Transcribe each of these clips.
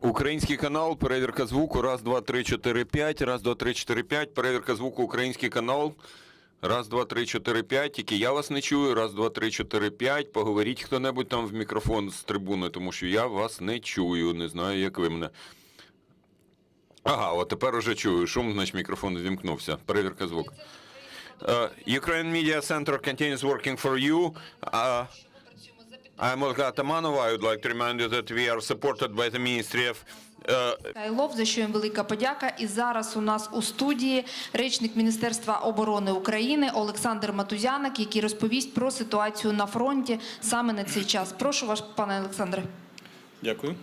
Український канал, перевірка звуку, 1, 2, 3, 4, 5, 1, 2, 3, 4, 5, перевірка звуку, український канал, 1, 2, 3, 4, 5, тільки я вас не чую, 1, 2, 3, 4, 5, поговоріть хто-небудь там в мікрофон з трибуни, тому що я вас не чую, не знаю, як ви мене. Ага, от тепер уже чую, шум, значить мікрофон вімкнувся, перевірка звуку. Ukraine Media Center continues working for you. I'm Olga Atamanova. I would like to remind you that we are supported by the Ministry of Кайлов, за що їм велика подяка. І зараз у нас у студії речник Міністерства оборони України Олександр Motuzyanyk, який розповість про ситуацію на фронті саме на цей час. Прошу вас, пане Олександре. Дякую.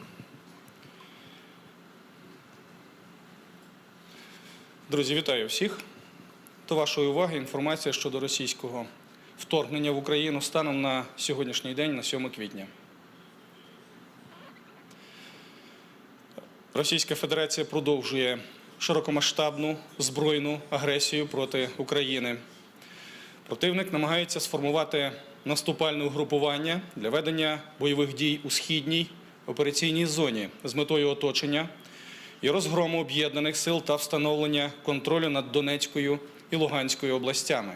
Друзі, вітаю всіх. До вашої уваги інформація щодо російського вторгнення в Україну станом на сьогоднішній день, на 7 квітня. Російська Федерація продовжує широкомасштабну збройну агресію проти України. Противник намагається сформувати наступальне угрупування для ведення бойових дій у східній операційній зоні з метою оточення і розгрому об'єднаних сил та встановлення контролю над Донецькою і Луганською областями.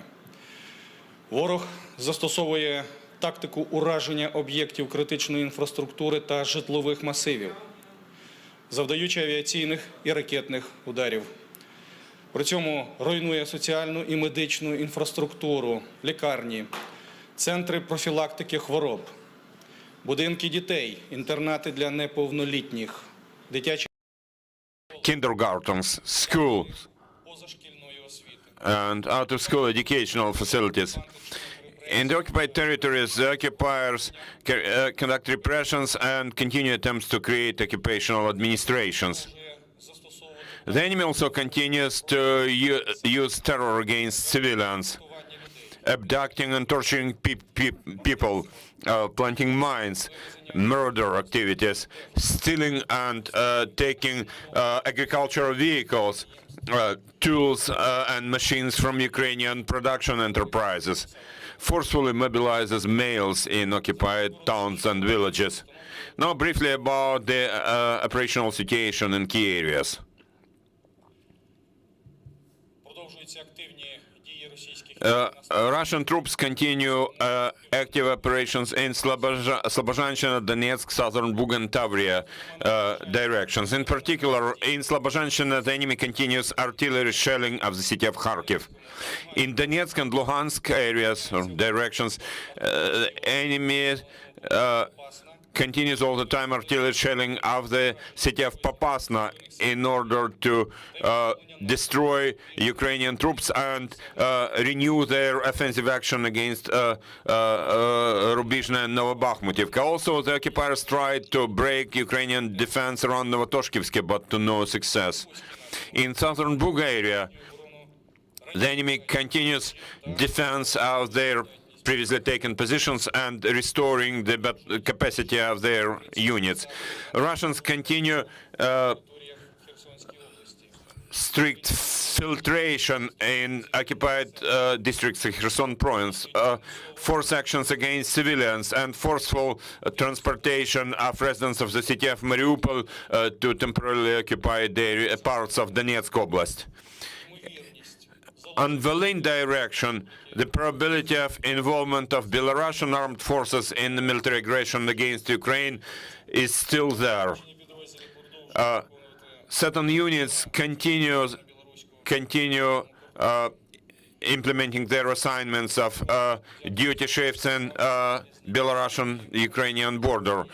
Ворог застосовує тактику ураження об'єктів критичної інфраструктури та житлових масивів, завдаючи авіаційних і ракетних ударів. При цьому руйнує соціальну і медичну інфраструктуру, лікарні, центри профілактики хвороб, будинки дітей, інтернати для неповнолітніх, дитячі kindergartens, schools, and out-of-school educational facilities. In the occupied territories, the occupiers conduct repressions and continue attempts to create occupational administrations. The enemy also continues to use terror against civilians, abducting and torturing people, planting mines, murder activities, stealing and taking agricultural vehicles, tools and machines from Ukrainian production enterprises, forcefully mobilizes males in occupied towns and villages. Now briefly about the operational situation in key areas. Russian troops continue active operations in Slobozhanщина, Donetsk, Southern Bug and Tavria directions. In particular, in Slobozhanщина, the enemy continues artillery shelling of the city of Kharkiv. In Donetsk and Luhansk areas or directions, the enemy continues all the time artillery shelling of the city of Popasna in order to destroy Ukrainian troops and renew their offensive action against Rubizhne and Novobakhmutivka. Also, the occupiers tried to break Ukrainian defense around Novotoshkivsky, but to no success. In southern Buga area, the enemy continues defense of their previously taken positions and restoring the capacity of their units. Russians continue strict filtration in occupied districts of Kherson province, force actions against civilians and forceful transportation of residents of the city of Mariupol to temporarily occupied parts of Donetsk Oblast. On Volyn direction, the probability of involvement of Belarusian armed forces in the military aggression against Ukraine is still there. Certain units continue implementing their assignments of duty shifts in Belarusian-Ukrainian border.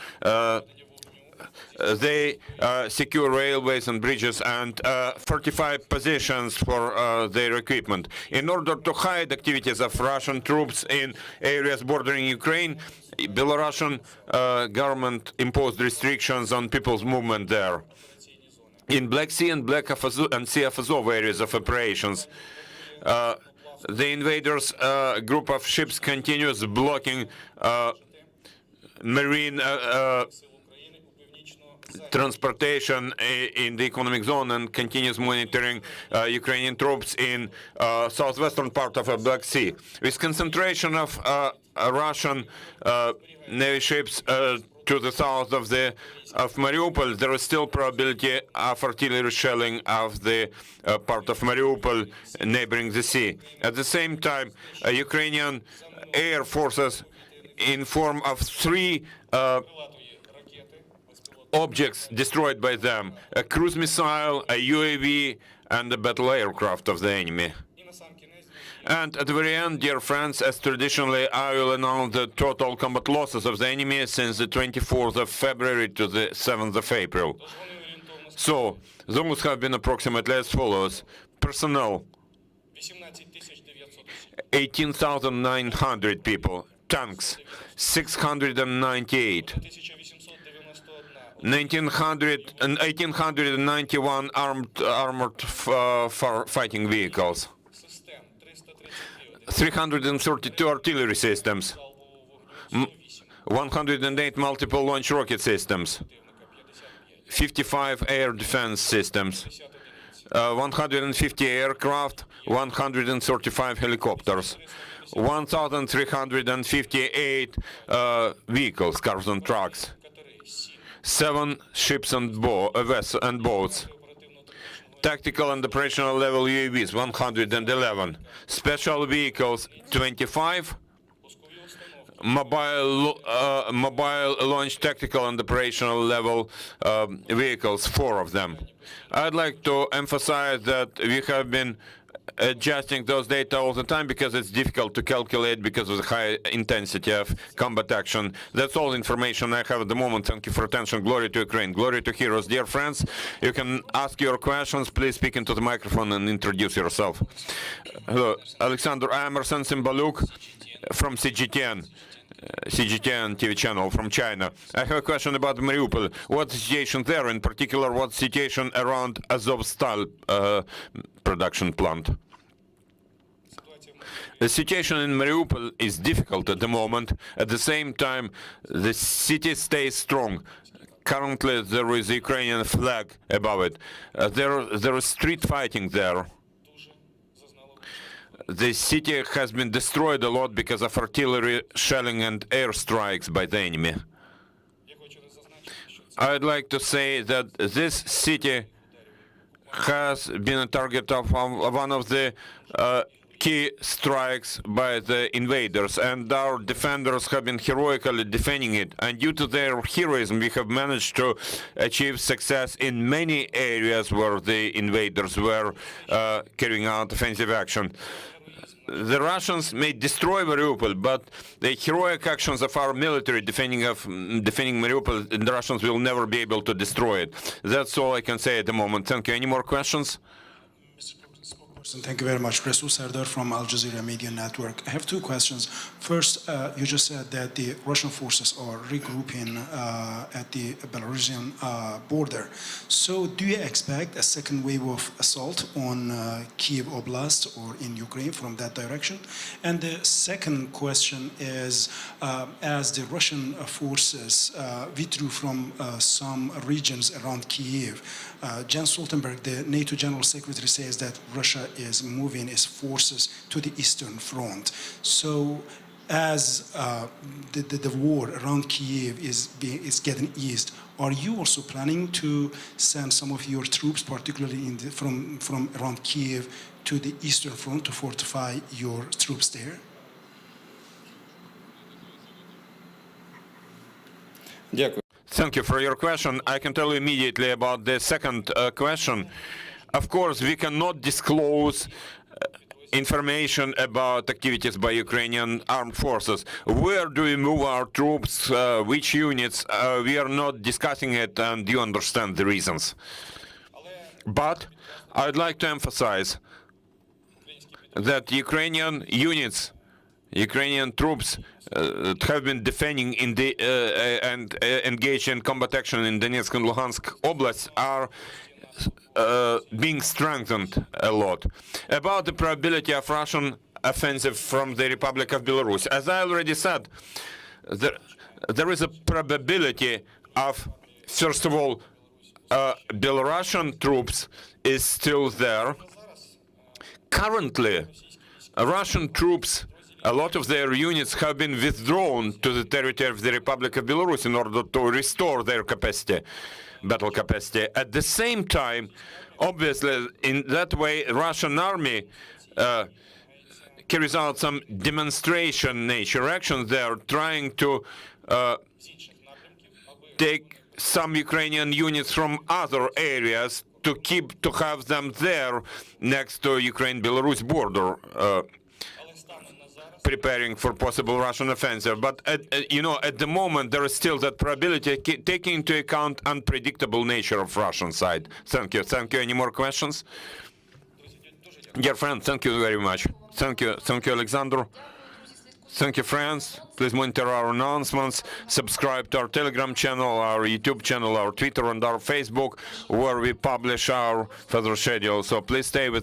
They secure railways and bridges and fortify positions for their equipment. In order to hide activities of Russian troops in areas bordering Ukraine, Belarusian government imposed restrictions on people's movement there. In Black Sea and Sea of Azov areas of operations, the invaders' group of ships continues blocking marine transportation in the economic zone and continues monitoring Ukrainian troops in southwestern part of the Black Sea. With concentration of Russian Navy ships to the south of Mariupol, there is still probability of artillery shelling of the part of Mariupol neighboring the sea. At the same time, Ukrainian air forces inform of 3 objects destroyed by them: a cruise missile, a UAV, and a battle aircraft of the enemy. And at the very end, dear friends, as traditionally, I will announce the total combat losses of the enemy since the 24th of February to the 7th of April. So, those have been approximately as follows. Personnel, 18,900 people. Tanks, 698. 1,891 armored fighting vehicles. 332 artillery systems, 108 multiple launch rocket systems, 55 air defense systems, 150 aircraft, 135 helicopters, 1,358 vehicles, cars and trucks, 7 ships and boats. Tactical and operational level UAVs, 111. Special vehicles, 25. Mobile launch tactical and operational level vehicles, 4 of them. I'd like to emphasize that we have been adjusting those data all the time because it's difficult to calculate because of the high intensity of combat action. That's all information I have at the moment. Thank you for attention. Glory to Ukraine. Glory to heroes. Dear friends, you can ask your questions. Please speak into the microphone and introduce yourself. Hello, Oleksandr. I am Arsen Cymbaluk from CGTN TV channel from China. I have a question about Mariupol. What's the situation there, in particular, what's the situation around Azovstal production plant? The situation in Mariupol is difficult at the moment. At the same time, the city stays strong. Currently, there is a Ukrainian flag above it. There is street fighting there. The city has been destroyed a lot because of artillery shelling and airstrikes by the enemy. I'd like to say that this city has been a target of one of the key strikes by the invaders, and our defenders have been heroically defending it. And due to their heroism, we have managed to achieve success in many areas where the invaders were carrying out offensive action. The Russians may destroy Mariupol, but the heroic actions of our military defending Mariupol, the Russians will never be able to destroy it. That's all I can say at the moment. Thank you. Any more questions? Thank you very much. Resul Serdar from Al Jazeera Media Network. I have 2 questions. First, you just said that the Russian forces are regrouping at the Belarusian border. So do you expect a second wave of assault on Kyiv Oblast or in Ukraine from that direction? And the second question is, as the Russian forces withdrew from some regions around Kyiv, Jens Stoltenberg, the NATO General Secretary, says that Russia is moving its forces to the Eastern Front. So as the war around Kyiv is getting eased, are you also planning to send some of your troops, particularly from around Kyiv, to the Eastern Front to fortify your troops there? Thank you for your question. I can tell you immediately about the second question. Of course, we cannot disclose information about activities by Ukrainian armed forces. Where do we move our troops, which units? We are not discussing it, and you understand the reasons. But I'd like to emphasize that Ukrainian units, Ukrainian troops have been defending in the and engaged in combat action in Donetsk and Luhansk Oblasts are being strengthened a lot. About the probability of Russian offensive from the Republic of Belarus, as I already said, there is a probability of, first of all, Belarusian troops is still there. Currently, Russian troops a lot of their units have been withdrawn to the territory of the Republic of Belarus in order to restore their capacity, battle capacity. At the same time, obviously, in that way, Russian army carries out some demonstration nature actions. They are trying to take some Ukrainian units from other areas to have them there next to Ukraine-Belarus border, preparing for possible Russian offensive. But at the moment there is still that probability, taking into account unpredictable nature of Russian side. Thank you. Thank you. Any more questions? Dear friend, thank you very much. Thank you, Oleksandr. Thank you, friends. Please monitor our announcements, subscribe to our Telegram channel, our YouTube channel, our Twitter, and our Facebook, where we publish our further schedule. So please stay with us.